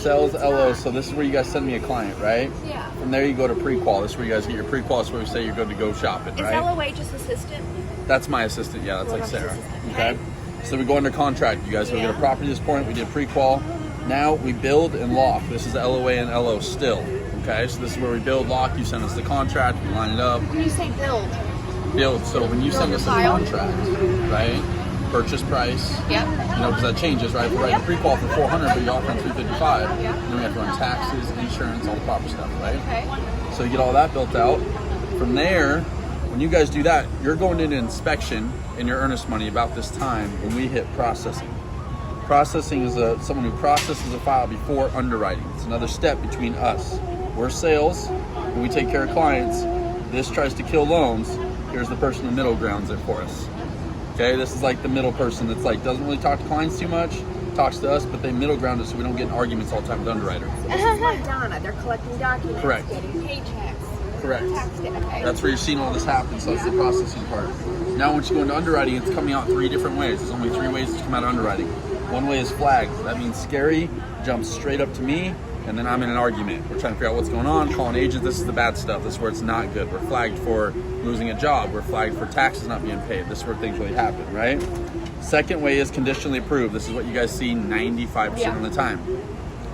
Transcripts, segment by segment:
Sales, LO, so this is where you guys send me a client, right? Yeah. From there you go to pre-qual. This is where you guys get your pre-qual. This is where we say you're good to go shopping, right? Is LOA just assistant? That's my assistant, yeah, that's like Sarah. Assistant. Okay? So we go under contract. You guys go get a property at this point. We did pre-qual. Now we build and lock. This is LOA and LO still. Okay, so this is where we build, lock. You send us the contract, we line it up. When you say build? Build. So when you send us a contract, right? Purchase price. Yep. You know, because that changes, right? If we're writing a pre-qual for 400, but you offer on 355. Then we have to run taxes, insurance, all the proper stuff, right? Okay. So you get all that built out. From there, when you guys do that, you're going into inspection in your earnest money about this time when we hit processing. Processing is someone who processes a file before underwriting. It's another step between us. We're sales, and we take care of clients. This tries to kill loans. Here's the person in the middle grounds it for us. Okay, this is like the middle person that's like doesn't really talk to clients too much, talks to us, but they middle ground us so we don't get in arguments all the time with the underwriter. This is like Donna. They're collecting documents, Correct. getting paychecks. Correct. Okay. That's where you're seeing all this happen, so that's the processing part. Now once you go into underwriting, it's coming out 3 different ways. There's only 3 ways to come out of underwriting. One way is flagged. That means scary, jumps straight up to me, and then I'm in an argument. We're trying to figure out what's going on, calling agents. This is the bad stuff. This is where it's not good. We're flagged for losing a job. We're flagged for taxes not being paid. This is where things really happen, right? Second way is conditionally approved. This is what you guys see 95% of the time.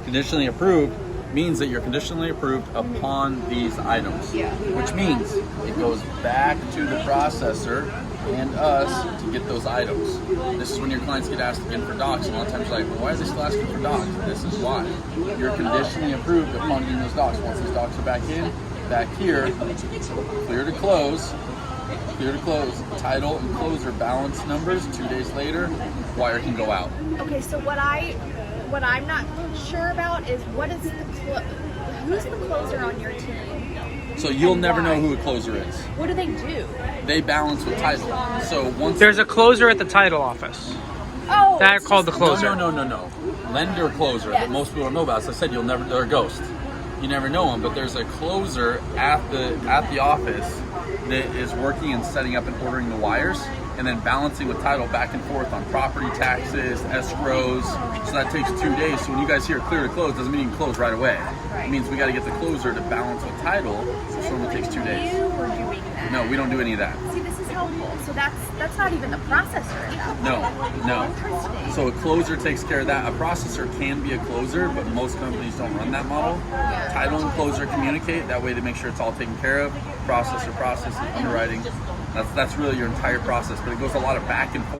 Conditionally approved means that you're conditionally approved upon these items, which means it goes back to the processor and us to get those items. This is when your clients get asked again for docs, and a lot of times you're like, well, why are they still asking for docs? This is why. You're conditionally approved upon getting those docs. Once these docs are back in, back here, clear to close, title and closer balance numbers. 2 days later, wire can go out. Okay, so what I'm not sure about is who's the closer on your team? So you'll never know who a closer is. What do they do? They balance with title. So once There's a closer at the title office. Oh, They're called the closer. No. Lender closer that most people don't know about. As I said, they're a ghost. You never know them, but there's a closer at the office that is working and setting up and ordering the wires, and then balancing with title back and forth on property taxes, escrows. So that takes 2 days. So when you guys hear clear to close, doesn't mean you can close right away. It means we got to get the closer to balance with title, which normally takes 2 days. You were doing that? No, we don't do any of that. See, this is helpful. So that's not even the processor at that point. No. Interesting. So a closer takes care of that. A processor can be a closer, but most companies don't run that model. Title and closer communicate. That way they make sure it's all taken care of. Processor processes, underwriting. That's really your entire process, but it goes a lot of back and forth.